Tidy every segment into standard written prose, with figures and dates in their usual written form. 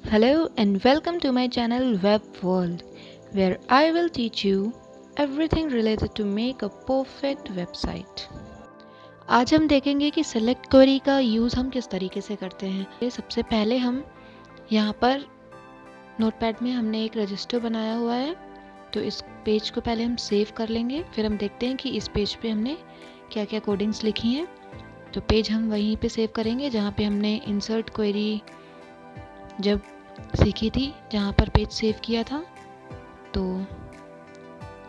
Hello and welcome to my channel Web World, where I will teach you everything related to make a perfect website. आज हम देखेंगे कि select query का use हम किस तरीके से करते हैं। सबसे पहले हम यहाँ पर नोटपैड में हमने एक रजिस्टर बनाया हुआ है, तो इस पेज को पहले हम सेव कर लेंगे। फिर हम देखते हैं कि इस पेज पे हमने क्या क्या कोडिंग्स लिखी हैं। तो पेज हम वहीं पे सेव करेंगे जहाँ पे हमने इंसर्ट क्वेरी जब सीखी थी, जहाँ पर पेज सेव किया था। तो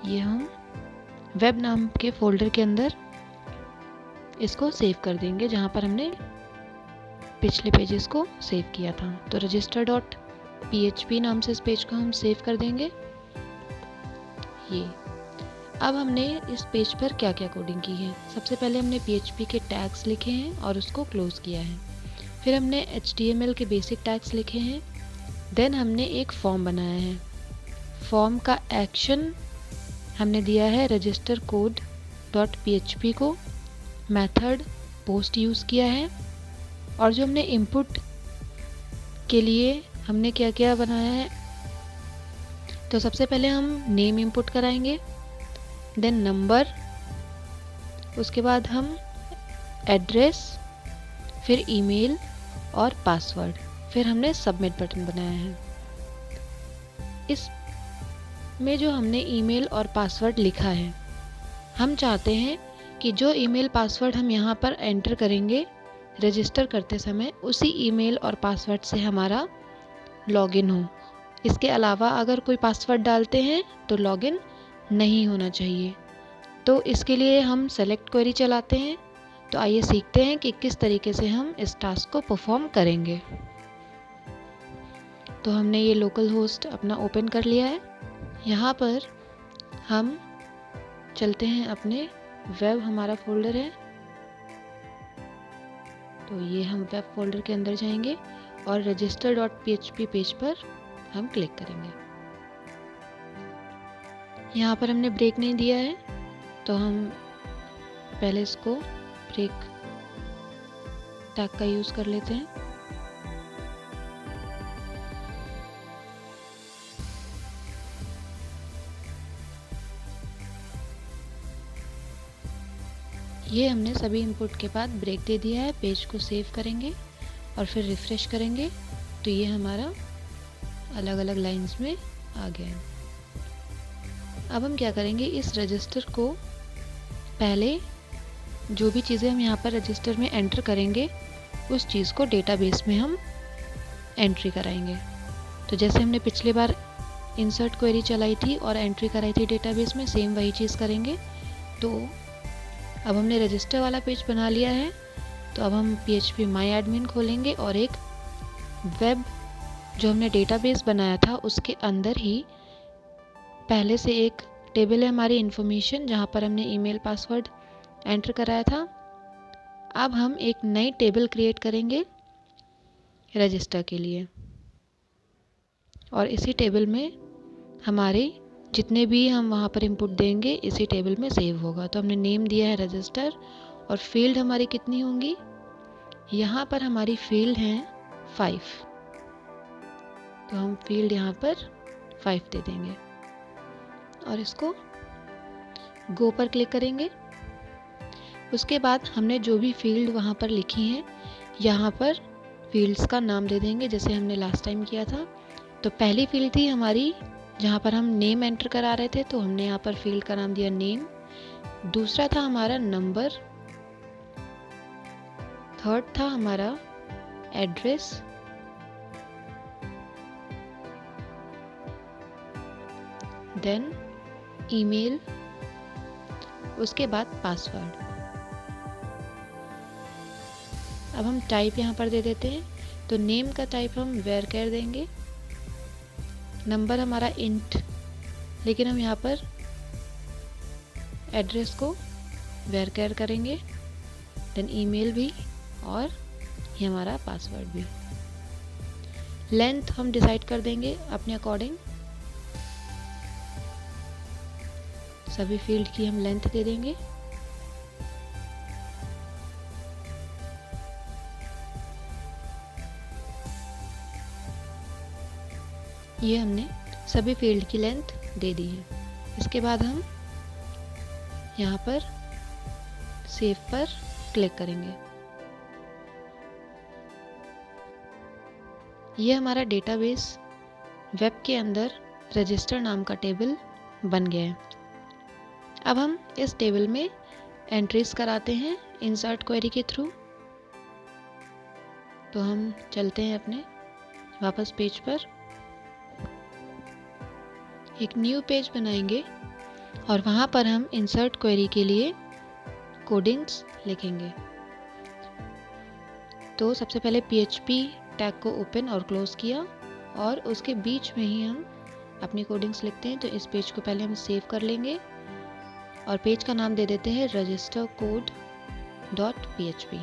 ये हम वेब नाम के फोल्डर के अंदर इसको सेव कर देंगे जहाँ पर हमने पिछले पेजेस को सेव किया था। तो रजिस्टर डॉट PHP नाम से इस पेज को हम सेव कर देंगे। ये अब हमने इस पेज पर क्या क्या कोडिंग की है। सबसे पहले हमने PHP के टैग्स लिखे हैं और उसको क्लोज किया है। फिर हमने HTML के बेसिक टैग्स लिखे हैं। देन हमने एक फॉर्म बनाया है। फॉर्म का एक्शन हमने दिया है रजिस्टर कोड डॉट PHP को। मेथड पोस्ट यूज़ किया है। और जो हमने इनपुट के लिए हमने क्या क्या बनाया है, तो सबसे पहले हम नेम इनपुट कराएंगे, देन नंबर, उसके बाद हम एड्रेस, फिर ईमेल और पासवर्ड, फिर हमने सबमिट बटन बनाया है। इस में जो हमने ईमेल और पासवर्ड लिखा है, हम चाहते हैं कि जो ईमेल पासवर्ड हम यहाँ पर एंटर करेंगे रजिस्टर करते समय, उसी ईमेल और पासवर्ड से हमारा लॉगिन हो। इसके अलावा अगर कोई पासवर्ड डालते हैं तो लॉगिन नहीं होना चाहिए। तो इसके लिए हम सेलेक्ट क्वेरी चलाते हैं। तो आइए सीखते हैं कि किस तरीके से हम इस टास्क को परफॉर्म करेंगे। तो हमने ये लोकल होस्ट अपना ओपन कर लिया है। यहाँ पर हम चलते हैं अपने वेब, हमारा फोल्डर है, तो ये हम वेब फोल्डर के अंदर जाएंगे और रजिस्टर डॉट PHP पेज पर हम क्लिक करेंगे। यहाँ पर हमने ब्रेक नहीं दिया है, तो हम पहले इसको ब्रेक टैग का यूज़ कर लेते हैं। ये हमने सभी इनपुट के बाद ब्रेक दे दिया है। पेज को सेव करेंगे और फिर रिफ्रेश करेंगे, तो ये हमारा अलग अलग लाइंस में आ गया है। अब हम क्या करेंगे, इस रजिस्टर को पहले जो भी चीज़ें हम यहाँ पर रजिस्टर में एंटर करेंगे, उस चीज़ को डेटाबेस में हम एंट्री कराएंगे। तो जैसे हमने पिछले बार इंसर्ट क्वेरी चलाई थी और एंट्री कराई थी डेटाबेस में, सेम वही चीज़ करेंगे। तो अब हमने रजिस्टर वाला पेज बना लिया है, तो अब हम PHP माई एडमिन खोलेंगे और एक वेब जो हमने डेटाबेस बनाया था उसके अंदर ही पहले से एक टेबल है हमारी इन्फॉर्मेशन, जहाँ पर हमने ईमेल पासवर्ड एंटर कराया था। अब हम एक नई टेबल क्रिएट करेंगे रजिस्टर के लिए, और इसी टेबल में हमारे जितने भी हम वहाँ पर इनपुट देंगे इसी टेबल में सेव होगा। तो हमने नेम दिया है रजिस्टर, और फील्ड हमारी कितनी होंगी, यहाँ पर हमारी फील्ड हैं 5। तो हम फील्ड यहाँ पर 5 दे देंगे और इसको गो पर क्लिक करेंगे। उसके बाद हमने जो भी फील्ड वहाँ पर लिखी हैं, यहाँ पर फील्ड्स का नाम दे देंगे जैसे हमने लास्ट टाइम किया था। तो पहली फील्ड थी हमारी जहाँ पर हम नेम एंटर करा रहे थे, तो हमने यहाँ पर फील्ड का नाम दिया नेम। दूसरा था हमारा नंबर, थर्ड था हमारा एड्रेस, देन ईमेल, उसके बाद पासवर्ड। अब हम टाइप यहाँ पर दे देते हैं। तो नेम का टाइप हम वेर कर देंगे, नंबर हमारा इंट, लेकिन हम यहाँ पर एड्रेस को वेर कर करेंगे, देन ईमेल भी, और ये हमारा पासवर्ड भी। लेंथ हम डिसाइड कर देंगे अपने अकॉर्डिंग, सभी फील्ड की हम लेंथ दे देंगे। ये हमने सभी फील्ड की लेंथ दे दी है। इसके बाद हम यहाँ पर सेव पर क्लिक करेंगे। ये हमारा डेटाबेस वेब के अंदर रजिस्टर नाम का टेबल बन गया है। अब हम इस टेबल में एंट्रीज कराते हैं इंसर्ट क्वेरी के थ्रू। तो हम चलते हैं अपने वापस पेज पर, एक न्यू पेज बनाएंगे और वहाँ पर हम इंसर्ट क्वेरी के लिए कोडिंग्स लिखेंगे। तो सबसे पहले PHP टैग को ओपन और क्लोज किया और उसके बीच में ही हम अपनी कोडिंग्स लिखते हैं। तो इस पेज को पहले हम सेव कर लेंगे और पेज का नाम दे देते हैं रजिस्टर कोड .php।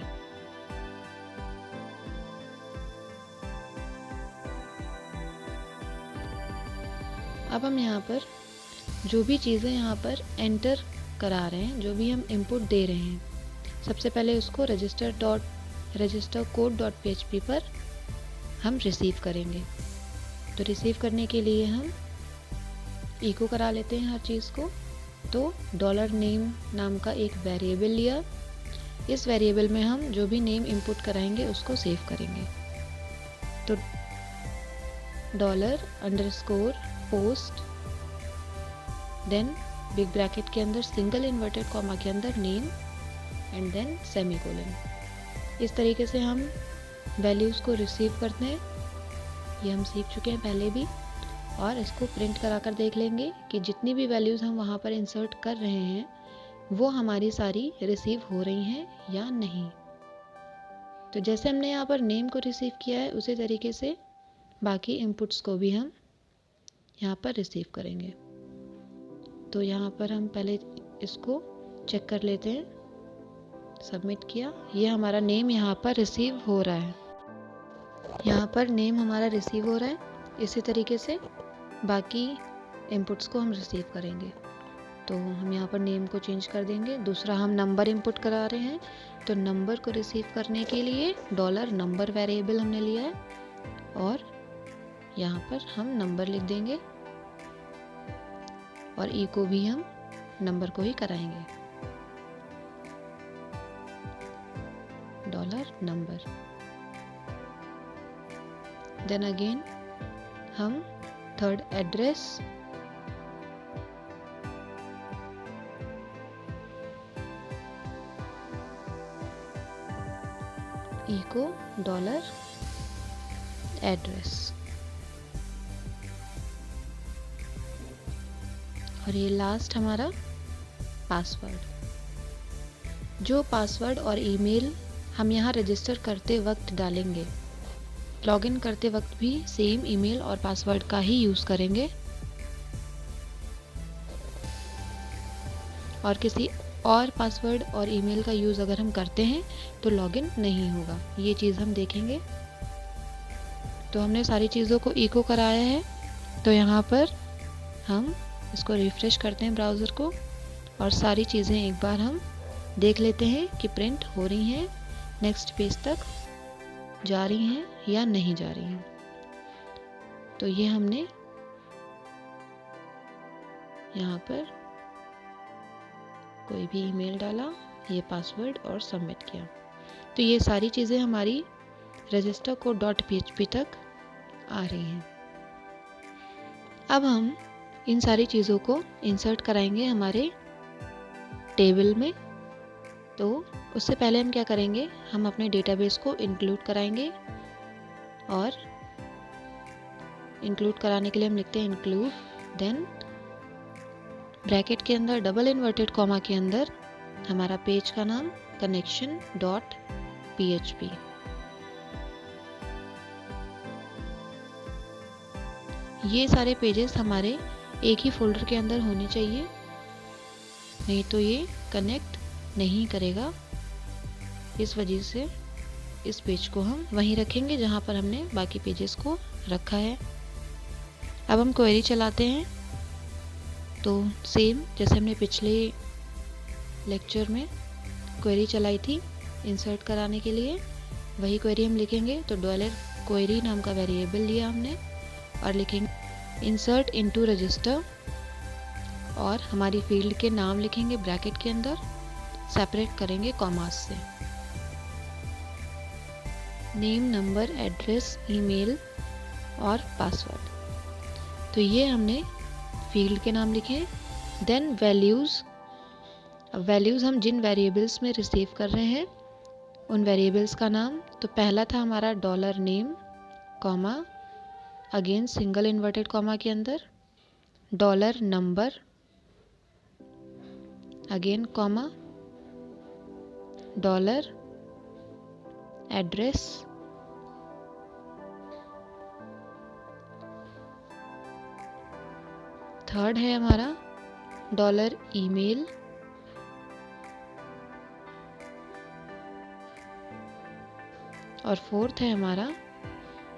अब हम यहाँ पर जो भी चीज़ें यहाँ पर एंटर करा रहे हैं, जो भी हम इनपुट दे रहे हैं, सबसे पहले उसको रजिस्टर कोड .php पर हम रिसीव करेंगे। तो रिसीव करने के लिए हम इको करा लेते हैं हर चीज़ को। तो $name नाम का एक वेरिएबल लिया, इस वेरिएबल में हम जो भी नेम इनपुट कराएंगे उसको सेव करेंगे। तो $_post देन बिग ब्रैकेट के अंदर सिंगल इन्वर्टेड कॉमा के अंदर नेम एंड देन सेमीकोलन। इस तरीके से हम वैल्यूज़ को रिसीव करते हैं। ये हम सीख चुके हैं पहले भी, और इसको प्रिंट करा कर देख लेंगे कि जितनी भी वैल्यूज़ हम वहाँ पर इंसर्ट कर रहे हैं वो हमारी सारी रिसीव हो रही हैं या नहीं। तो जैसे हमने यहाँ पर नेम को रिसीव किया है उसी तरीके से बाकी इनपुट्स को भी हम यहाँ पर रिसीव करेंगे। तो यहाँ पर हम पहले इसको चेक कर लेते हैं। सबमिट किया, ये हमारा नेम यहाँ पर रिसीव हो रहा है। यहाँ पर नेम हमारा रिसीव हो रहा है। इसी तरीके से बाकी इनपुट्स को हम रिसीव करेंगे। तो हम यहाँ पर नेम को चेंज कर देंगे। दूसरा हम नंबर इनपुट करा रहे हैं, तो नंबर को रिसीव करने के लिए $number वेरिएबल हमने लिया है और यहाँ पर हम नंबर लिख देंगे और इको भी हम नंबर को ही कराएंगे, $number। देन अगेन हम थर्ड एड्रेस, इको $address, और ये लास्ट हमारा पासवर्ड। जो पासवर्ड और ईमेल हम यहाँ रजिस्टर करते वक्त डालेंगे, लॉगिन करते वक्त भी सेम ईमेल और पासवर्ड का ही यूज़ करेंगे और किसी और पासवर्ड और ईमेल का यूज़ अगर हम करते हैं तो लॉगिन नहीं होगा। ये चीज़ हम देखेंगे। तो हमने सारी चीज़ों को इको कराया है। तो यहाँ पर हम इसको रिफ्रेश करते हैं ब्राउज़र को और सारी चीज़ें एक बार हम देख लेते हैं कि प्रिंट हो रही हैं, नेक्स्ट पेज तक जा रही हैं या नहीं जा रही हैं। तो ये हमने यहाँ पर कोई भी ईमेल डाला, ये पासवर्ड और सबमिट किया। तो ये सारी चीज़ें हमारी रजिस्टर को .php तक आ रही हैं। अब हम इन सारी चीज़ों को इंसर्ट कराएंगे हमारे टेबल में। तो उससे पहले हम क्या करेंगे, हम अपने डेटाबेस को इंक्लूड कराएंगे और इंक्लूड कराने के लिए हम लिखते हैं इंक्लूड, देन ब्रैकेट के अंदर डबल इन्वर्टेड कॉमा के अंदर हमारा पेज का नाम connection.php। ये सारे पेजेस हमारे एक ही फोल्डर के अंदर होने चाहिए, नहीं तो ये कनेक्ट नहीं करेगा। इस वजह से इस पेज को हम वहीं रखेंगे जहाँ पर हमने बाकी पेजेस को रखा है। अब हम क्वेरी चलाते हैं। तो सेम जैसे हमने पिछले लेक्चर में क्वेरी चलाई थी इंसर्ट कराने के लिए, वही क्वेरी हम लिखेंगे। तो $query नाम का वेरिएबल लिया हमने और लिखेंगे इंसर्ट इनटू रजिस्टर और हमारी फील्ड के नाम लिखेंगे ब्रैकेट के अंदर, सेपरेट करेंगे कॉमास से। नेम, नंबर, एड्रेस, ईमेल और पासवर्ड। तो ये हमने फील्ड के नाम लिखे। Then values. अब वैल्यूज़ हम जिन वेरिएबल्स में रिसीव कर रहे हैं उन वेरिएबल्स का नाम। तो पहला था हमारा dollar name, comma, again single inverted comma के अंदर, dollar number, again comma, dollar address, third है हमारा डॉलर ईमेल, और फोर्थ है हमारा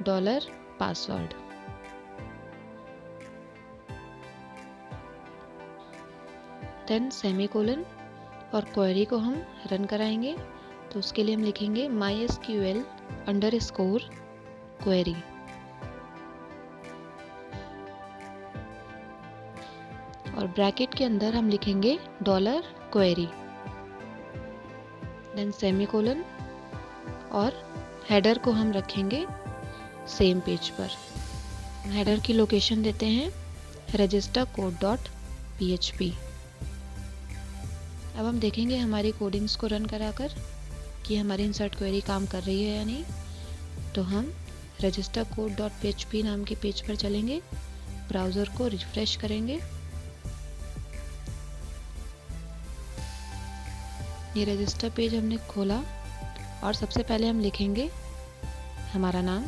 डॉलर पासवर्ड। देन सेमीकोलन और क्वेरी को हम रन कराएंगे। तो उसके लिए हम लिखेंगे MySQL _ query। और ब्रैकेट के अंदर हम लिखेंगे डॉलर क्वेरी, देन सेमीकोलन, और हेडर को हम रखेंगे सेम पेज पर। हेडर की लोकेशन देते हैं registercode.php। अब हम देखेंगे हमारी कोडिंग्स को रन कराकर कि हमारी इंसर्ट क्वेरी काम कर रही है या नहीं। तो हम registercode.php नाम के पेज पर चलेंगे, ब्राउज़र को रिफ्रेश करेंगे। ये रजिस्टर पेज हमने खोला और सबसे पहले हम लिखेंगे हमारा नाम।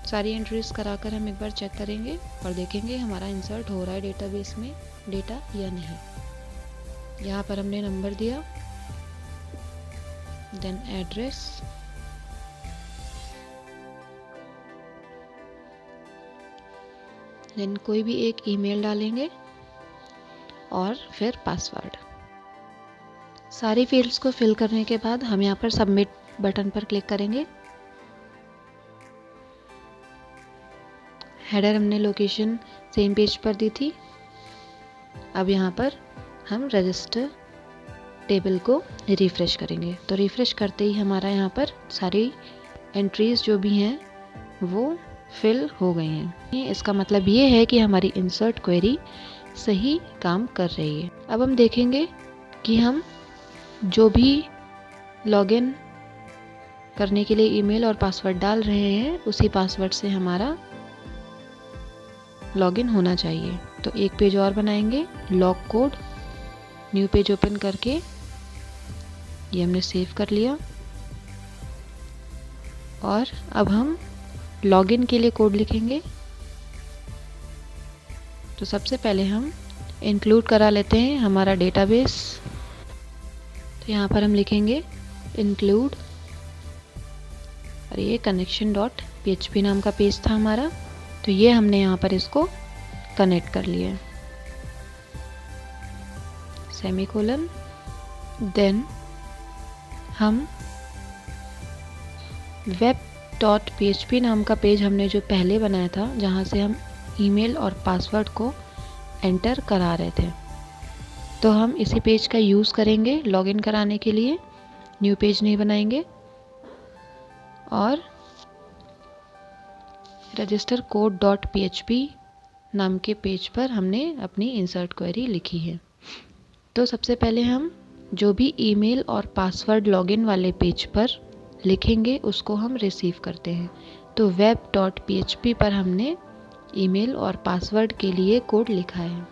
सारी एंट्रीज कराकर हम एक बार चेक करेंगे और देखेंगे हमारा इंसर्ट हो रहा है डेटाबेस में डेटा या नहीं। यहाँ पर हमने नंबर दिया, देन एड्रेस, देन कोई भी एक ईमेल डालेंगे और फिर पासवर्ड। सारी फील्ड्स को फिल करने के बाद हम यहाँ पर सबमिट बटन पर क्लिक करेंगे। हेडर हमने लोकेशन सेम पेज पर दी थी। अब यहाँ पर हम रजिस्टर टेबल को रिफ्रेश करेंगे। तो रिफ्रेश करते ही हमारा यहाँ पर सारी एंट्रीज जो भी हैं वो फिल हो गई हैं। इसका मतलब ये है कि हमारी इंसर्ट क्वेरी सही काम कर रही है। अब हम देखेंगे कि हम जो भी लॉगिन करने के लिए ईमेल और पासवर्ड डाल रहे हैं उसी पासवर्ड से हमारा लॉगिन होना चाहिए। तो एक पेज और बनाएंगे, log code, new page open करके ये हमने सेव कर लिया। और अब हम लॉगिन के लिए कोड लिखेंगे। तो सबसे पहले हम इंक्लूड करा लेते हैं हमारा डेटाबेस। तो यहाँ पर हम लिखेंगे इंक्लूड, और ये connection.php नाम का पेज था हमारा। तो ये हमने यहाँ पर इसको कनेक्ट कर लिया, सेमीकोलन। देन हम web.php नाम का पेज हमने जो पहले बनाया था, जहाँ से हम ईमेल और पासवर्ड को एंटर करा रहे थे, तो हम इसी पेज का यूज़ करेंगे लॉगिन कराने के लिए। न्यू पेज नहीं बनाएंगे। और registercode.php नाम के पेज पर हमने अपनी इंसर्ट क्वेरी लिखी है। तो सबसे पहले हम जो भी ईमेल और पासवर्ड लॉगिन वाले पेज पर लिखेंगे उसको हम रिसीव करते हैं। तो web.php पर हमने ईमेल और पासवर्ड के लिए कोड लिखा है।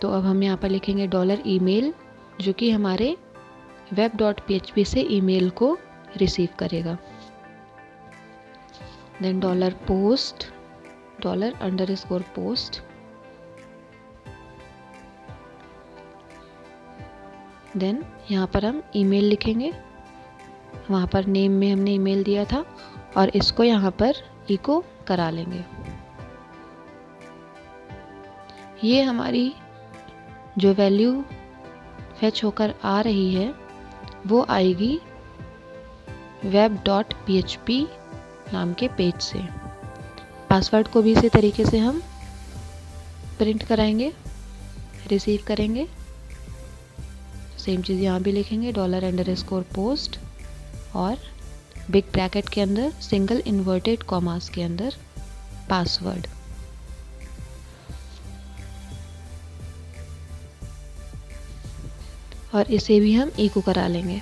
तो अब हम यहाँ पर लिखेंगे $email, जो कि हमारे web.php से ईमेल को रिसीव करेगा। देन $post, $_post, देन यहाँ पर हम ईमेल लिखेंगे। वहाँ पर नेम में हमने ईमेल दिया था और इसको यहाँ पर इको करा लेंगे। ये हमारी जो वैल्यू फेच होकर आ रही है वो आएगी web.php नाम के पेज से। पासवर्ड को भी इसी तरीके से हम प्रिंट कराएंगे, रिसीव करेंगे। सेम चीज़ यहाँ भी लिखेंगे $_post और बिग ब्रैकेट के अंदर सिंगल इन्वर्टेड कॉमास के अंदर पासवर्ड। और इसे भी हम इको करा लेंगे।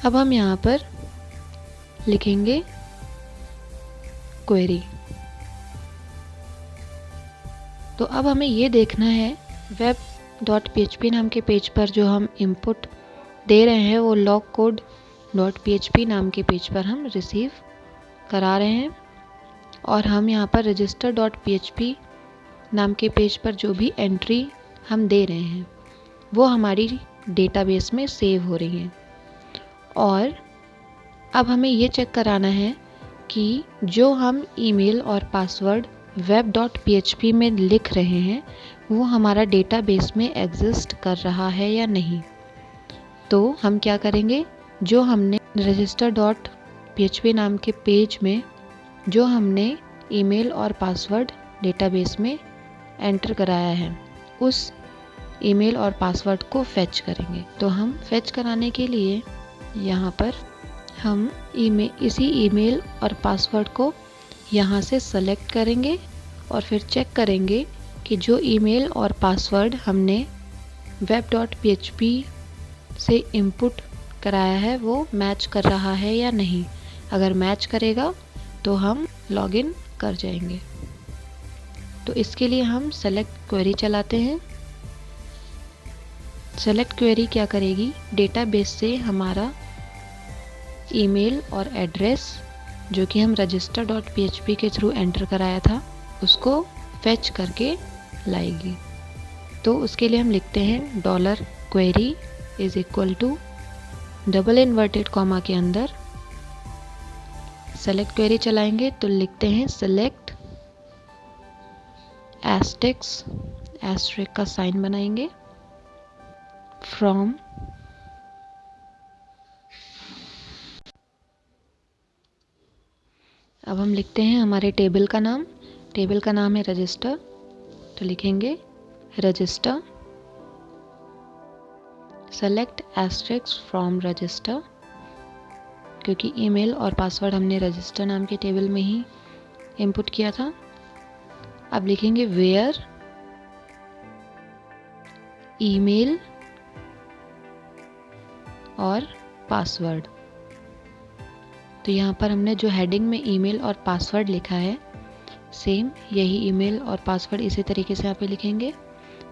अब हम यहाँ पर लिखेंगे क्वेरी। तो अब हमें ये देखना है web.php नाम के पेज पर जो हम इनपुट दे रहे हैं वो logcode.php नाम के पेज पर हम रिसीव करा रहे हैं, और हम यहाँ पर register.php नाम के पेज पर जो भी एंट्री हम दे रहे हैं वो हमारी डेटाबेस में सेव हो रही हैं। और अब हमें ये चेक कराना है कि जो हम ईमेल और पासवर्ड web.php में लिख रहे हैं वो हमारा डेटाबेस में एग्जिस्ट कर रहा है या नहीं। तो हम क्या करेंगे, जो हमने register.php नाम के पेज में जो हमने ईमेल और पासवर्ड डेटाबेस में एंटर कराया है उस ईमेल और पासवर्ड को फेच करेंगे। तो हम फेच कराने के लिए यहाँ पर हम इसी ईमेल और पासवर्ड को यहाँ से सेलेक्ट करेंगे और फिर चेक करेंगे कि जो ईमेल और पासवर्ड हमने web.php से इनपुट कराया है वो मैच कर रहा है या नहीं। अगर मैच करेगा तो हम लॉगिन कर जाएंगे। तो इसके लिए हम सेलेक्ट क्वेरी चलाते हैं। सेलेक्ट क्वेरी क्या करेगी, डेटाबेस से हमारा ईमेल और एड्रेस जो कि हम register.php के थ्रू एंटर कराया था उसको फेच करके लाएगी। तो उसके लिए हम लिखते हैं $query डबल इन्वर्टेड कॉमा के अंदर सेलेक्ट क्वेरी चलाएंगे तो लिखते हैं सेलेक्ट एस्टेरिस्क का साइन बनाएंगे फ्रॉम अब हम लिखते हैं हमारे टेबल का नाम है रजिस्टर, तो लिखेंगे register select asterisk from register, क्योंकि ईमेल और पासवर्ड हमने रजिस्टर नाम के टेबल में ही इनपुट किया था। अब लिखेंगे वेयर ईमेल और पासवर्ड। तो यहाँ पर हमने जो हेडिंग में ईमेल और पासवर्ड लिखा है सेम यही ईमेल और पासवर्ड इसी तरीके से यहाँ पे लिखेंगे।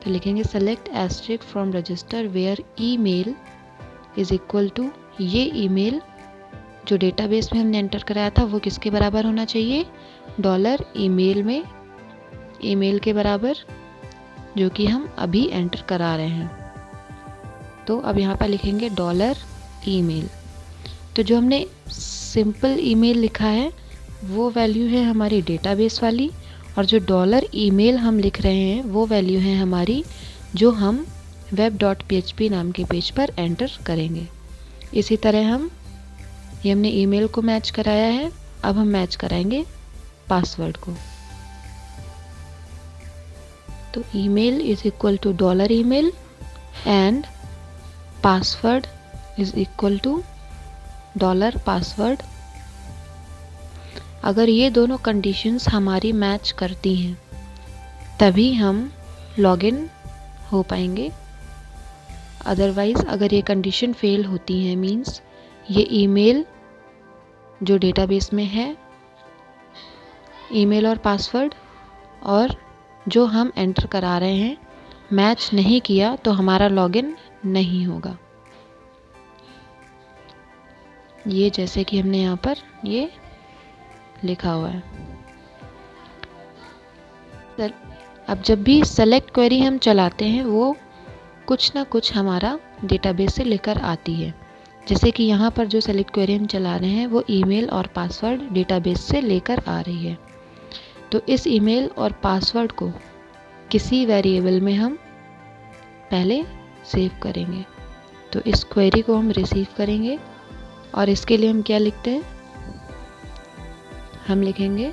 तो लिखेंगे select asterisk from register where email is equal to, ये ईमेल जो डेटाबेस में हमने एंटर कराया था वो किसके बराबर होना चाहिए, $email में ईमेल के बराबर जो कि हम अभी एंटर करा रहे हैं। तो अब यहाँ पर लिखेंगे $email। तो जो हमने सिंपल ईमेल लिखा है वो वैल्यू है हमारी डेटाबेस वाली, और जो $email हम लिख रहे हैं वो वैल्यू है हमारी जो हम web.php नाम के पेज पर एंटर करेंगे। इसी तरह ये हमने ईमेल को मैच कराया है, अब हम मैच कराएंगे पासवर्ड को। तो email is equal to $email and password is equal to $password। अगर ये दोनों कंडीशंस हमारी मैच करती हैं तभी हम लॉगिन हो पाएंगे। अदरवाइज अगर ये कंडीशन फेल होती है मींस ये ईमेल जो डेटाबेस में है ईमेल और पासवर्ड और जो हम एंटर करा रहे हैं मैच नहीं किया तो हमारा लॉगिन नहीं होगा। ये जैसे कि हमने यहाँ पर ये लिखा हुआ है। अब जब भी सेलेक्ट क्वेरी हम चलाते हैं वो कुछ ना कुछ हमारा डेटाबेस से लेकर आती है। जैसे कि यहाँ पर जो सेलेक्ट क्वेरी हम चला रहे हैं वो ईमेल और पासवर्ड डेटाबेस से लेकर आ रही है। तो इस ईमेल और पासवर्ड को किसी वेरिएबल में हम पहले सेव करेंगे। तो इस क्वेरी को हम रिसीव करेंगे और इसके लिए हम क्या लिखते हैं, हम लिखेंगे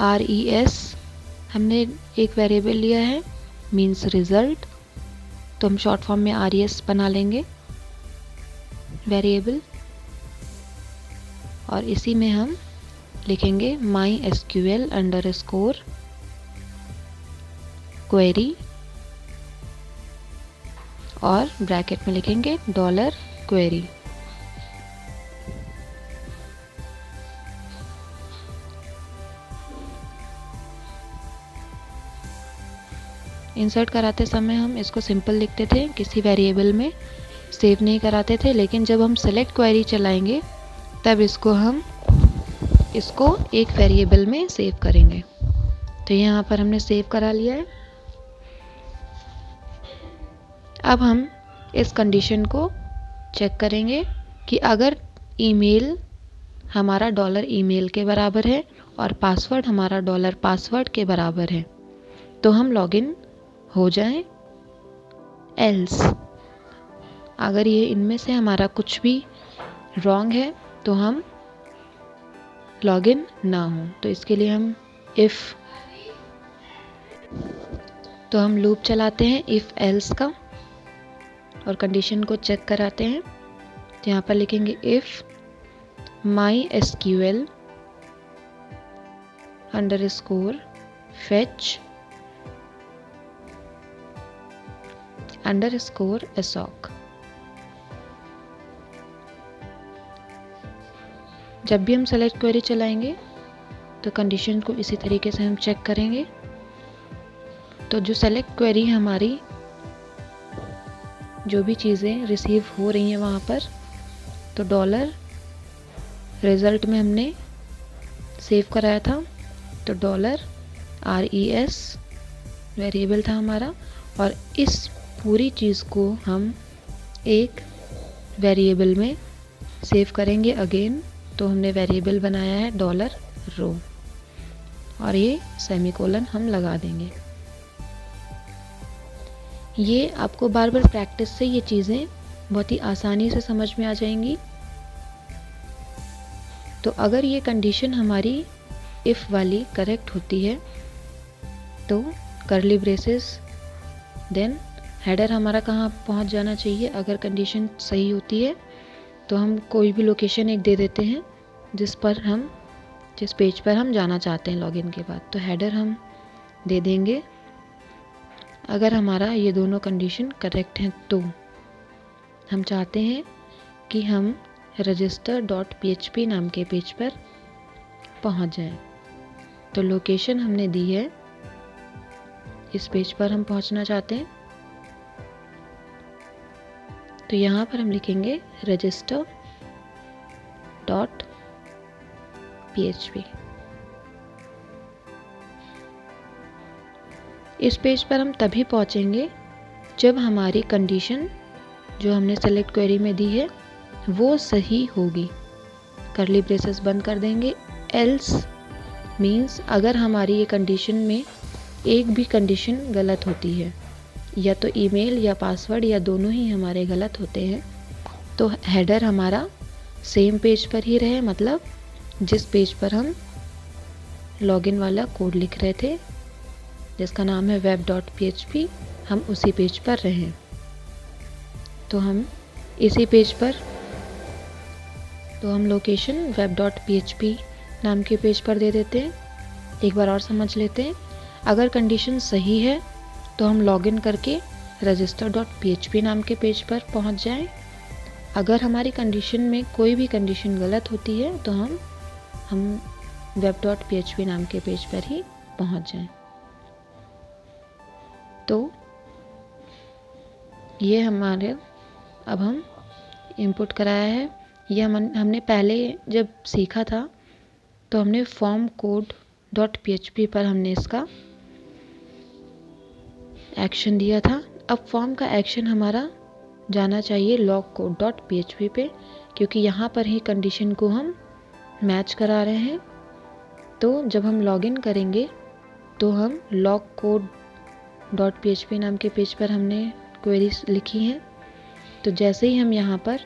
$RES। हमने एक वेरिएबल लिया है मीन्स रिज़ल्ट, तो हम शॉर्ट फॉर्म में RES बना लेंगे वेरिएबल, और इसी में हम लिखेंगे MySQL_query और ब्रैकेट में लिखेंगे $query। इंसर्ट कराते समय हम इसको सिंपल लिखते थे, किसी वेरिएबल में सेव नहीं कराते थे, लेकिन जब हम सेलेक्ट क्वेरी चलाएंगे तब इसको एक वेरिएबल में सेव करेंगे। तो यहाँ पर हमने सेव करा लिया है। अब हम इस कंडीशन को चेक करेंगे कि अगर ईमेल हमारा $email के बराबर है और पासवर्ड हमारा $password के बराबर है तो हम लॉगिन हो जाएं। एल्स अगर ये इनमें से हमारा कुछ भी रॉन्ग है तो हम लॉगिन ना हो। तो इसके लिए हम हम लूप चलाते हैं इफ़ एल्स का और कंडीशन को चेक कराते हैं। तो यहाँ पर लिखेंगे इफ़ MySQL_fetch_assoc। जब भी हम सेलेक्ट क्वेरी चलाएंगे तो कंडीशन को इसी तरीके से हम चेक करेंगे। तो जो सेलेक्ट क्वेरी हमारी जो भी चीज़ें रिसीव हो रही हैं वहाँ पर, तो $रिज़ल्ट में हमने सेव कराया था, तो $RES वेरिएबल था हमारा, और इस पूरी चीज़ को हम एक वेरिएबल में सेव करेंगे अगेन। तो हमने वेरिएबल बनाया है $रो और ये सेमीकोलन हम लगा देंगे। ये आपको बार बार प्रैक्टिस से ये चीज़ें बहुत ही आसानी से समझ में आ जाएंगी। तो अगर ये कंडीशन हमारी इफ़ वाली करेक्ट होती है तो कर्ली ब्रेसेस, देन हेडर हमारा कहाँ पहुँच जाना चाहिए। अगर कंडीशन सही होती है तो हम कोई भी लोकेशन एक दे देते हैं जिस पेज पर हम जाना चाहते हैं लॉगिन के बाद, तो हेडर हम दे देंगे। अगर हमारा ये दोनों कंडीशन करेक्ट हैं तो हम चाहते हैं कि हम register.php नाम के पेज पर पहुंच जाएं। तो लोकेशन हमने दी है, इस पेज पर हम पहुंचना चाहते हैं। तो यहाँ पर हम लिखेंगे register.php। इस पेज पर हम तभी पहुँचेंगे जब हमारी कंडीशन जो हमने सेलेक्ट क्वेरी में दी है वो सही होगी। कर्ली ब्रेसेस बंद कर देंगे। एल्स मीन्स अगर हमारी ये कंडीशन में एक भी कंडीशन गलत होती है, या तो ईमेल या पासवर्ड या दोनों ही हमारे गलत होते हैं, तो हेडर हमारा सेम पेज पर ही रहे, मतलब जिस पेज पर हम लॉगिन वाला कोड लिख रहे थे जिसका नाम है web.php, हम उसी पेज पर रहें। तो हम इसी पेज पर, तो हम लोकेशन web.php नाम के पेज पर दे देते हैं। एक बार और समझ लेते हैं। अगर कंडीशन सही है तो हम लॉगिन करके register.php नाम के पेज पर पहुंच जाएं। अगर हमारी कंडीशन में कोई भी कंडीशन गलत होती है तो हम web.php नाम के पेज पर ही पहुंच जाएं। तो ये हमारे अब हम इनपुट कराया है। ये हमने पहले जब सीखा था तो हमने फॉर्म कोड .php पर हमने इसका एक्शन दिया था। अब फॉर्म का एक्शन हमारा जाना चाहिए लॉग कोड .php पे, क्योंकि यहाँ पर ही कंडीशन को हम मैच करा रहे हैं। तो जब हम लॉगिन करेंगे तो हम लॉग कोड डॉट PHP नाम के पेज पर हमने क्वेरीज लिखी हैं। तो जैसे ही हम यहाँ पर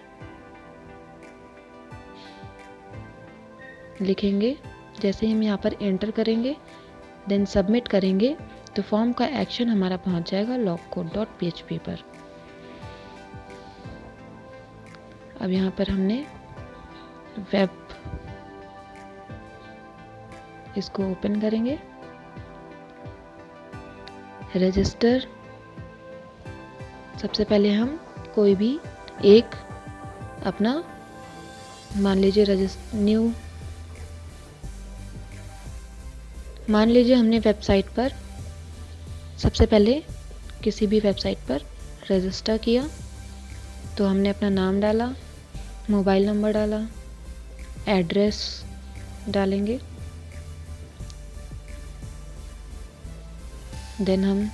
लिखेंगे, जैसे ही हम यहाँ पर एंटर करेंगे, देन सबमिट करेंगे, तो फॉर्म का एक्शन हमारा पहुँच जाएगा logcode.php पर। अब यहाँ पर हमने वेब इसको ओपन करेंगे, रजिस्टर। सबसे पहले हम कोई भी एक अपना मान लीजिए हमने वेबसाइट पर सबसे पहले किसी भी वेबसाइट पर रजिस्टर किया, तो हमने अपना नाम डाला, मोबाइल नंबर डाला, एड्रेस डालेंगे, देन हम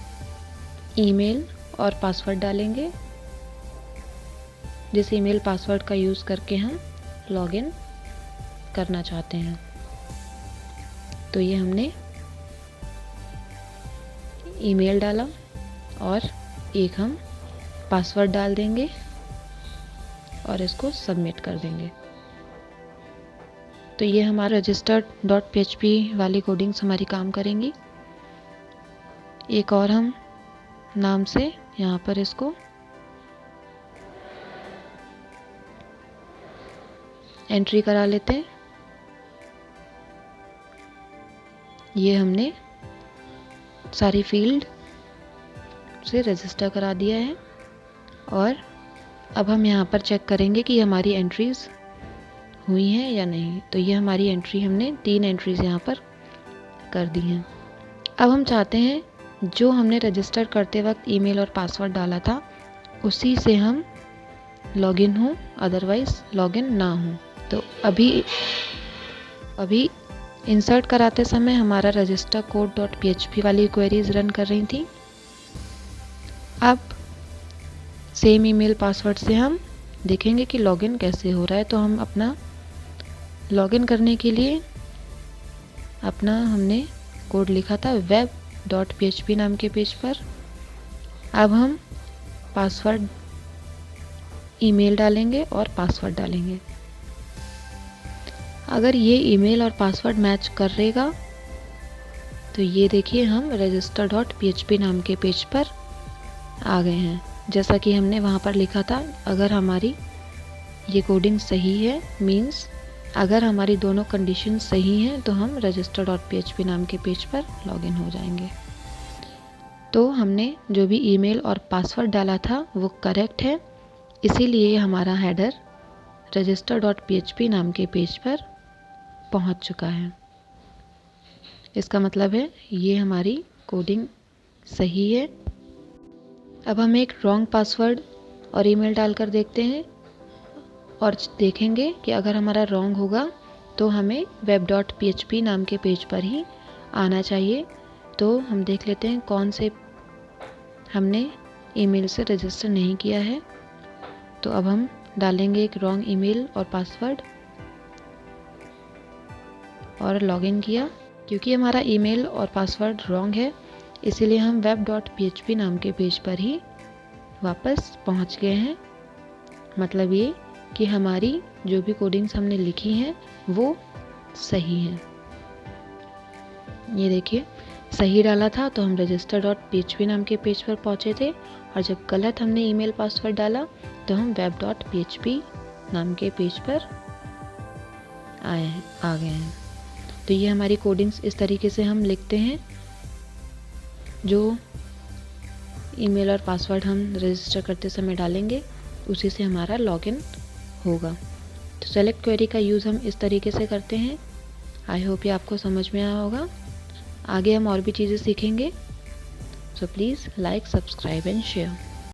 ईमेल और पासवर्ड डालेंगे, जिस ईमेल पासवर्ड का यूज़ करके हम लॉगिन करना चाहते हैं। तो ये हमने ईमेल डाला और एक हम पासवर्ड डाल देंगे और इसको सबमिट कर देंगे। तो ये हमारा register.php वाली कोडिंग्स हमारी काम करेंगी। एक और हम नाम से यहाँ पर इसको एंट्री करा लेते हैं। ये हमने सारी फील्ड से रजिस्टर करा दिया है और अब हम यहाँ पर चेक करेंगे कि हमारी एंट्रीज हुई हैं या नहीं। तो ये हमारी एंट्री, हमने 3 एंट्रीज यहाँ पर कर दी हैं। अब हम चाहते हैं जो हमने रजिस्टर करते वक्त ईमेल और पासवर्ड डाला था उसी से हम लॉगिन हो, अदरवाइज लॉगिन ना हो। तो अभी इंसर्ट कराते समय हमारा रजिस्टर code.php वाली क्वेरीज रन कर रही थी। अब सेम ईमेल पासवर्ड से हम देखेंगे कि लॉगिन कैसे हो रहा है। तो हम अपना लॉगिन करने के लिए अपना हमने कोड लिखा था web.php नाम के पेज पर। अब हम पासवर्ड ईमेल डालेंगे और पासवर्ड डालेंगे। अगर ये ईमेल और पासवर्ड मैच करेगा तो ये देखिए हम register.php नाम के पेज पर आ गए हैं। जैसा कि हमने वहाँ पर लिखा था, अगर हमारी ये कोडिंग सही है, मीन्स अगर हमारी दोनों कंडीशन सही हैं तो हम register.php नाम के पेज पर लॉगिन हो जाएंगे। तो हमने जो भी ईमेल और पासवर्ड डाला था वो करेक्ट है, इसीलिए हमारा हेडर register.php नाम के पेज पर पहुंच चुका है। इसका मतलब है ये हमारी कोडिंग सही है। अब हम एक रॉन्ग पासवर्ड और ईमेल डालकर देखते हैं और देखेंगे कि अगर हमारा रॉन्ग होगा तो हमें web.php नाम के पेज पर ही आना चाहिए। तो हम देख लेते हैं कौन से हमने ईमेल से रजिस्टर नहीं किया है। तो अब हम डालेंगे एक रॉन्ग ईमेल और पासवर्ड और लॉगिन किया। क्योंकि हमारा ईमेल और पासवर्ड रॉन्ग है, इसीलिए हम web.php नाम के पेज पर ही वापस पहुंच गए हैं। मतलब ये कि हमारी जो भी कोडिंग्स हमने लिखी हैं वो सही हैं। ये देखिए सही डाला था तो हम register.php नाम के पेज पर पहुंचे थे, और जब गलत हमने ईमेल पासवर्ड डाला तो हम web.php नाम के पेज पर आ गए हैं। तो ये हमारी कोडिंग्स इस तरीके से हम लिखते हैं। जो ईमेल और पासवर्ड हम रजिस्टर करते समय डालेंगे उसी से हमारा लॉगिन होगा। तो सेलेक्ट क्वेरी का यूज़ हम इस तरीके से करते हैं। आई होप ये आपको समझ में आया होगा। आगे हम और भी चीज़ें सीखेंगे। So please like, subscribe and share.